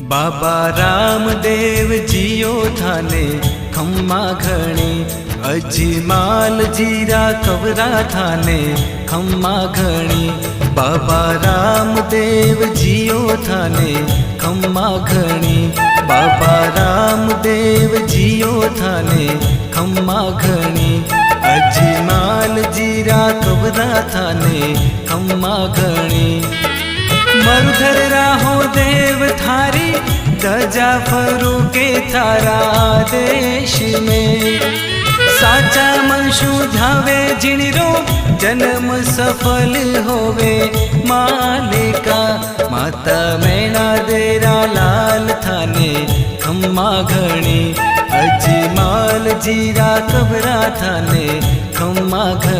बाबा रामदेव जियो थाने खम्मा घणी, अजमाल जीरा कवरा थाने खम्मा घणी। बाबा रामदेव जियो थाने खम्मा घणी, बाबा रामदेव जियो थाने खम्मा घणी। अजमाल जीरा कवरा थाने खम्मा घणी। मरुधर राहो देव थारी, दजा फरूके थारा देश में। साचा मनशु धावे जिणरो, जन्म सफल होवे मालिका। माता मैना देरा लाल थाने खम्मा घणी, अजमाल जीरा कबरा थाने खम्मा घणी।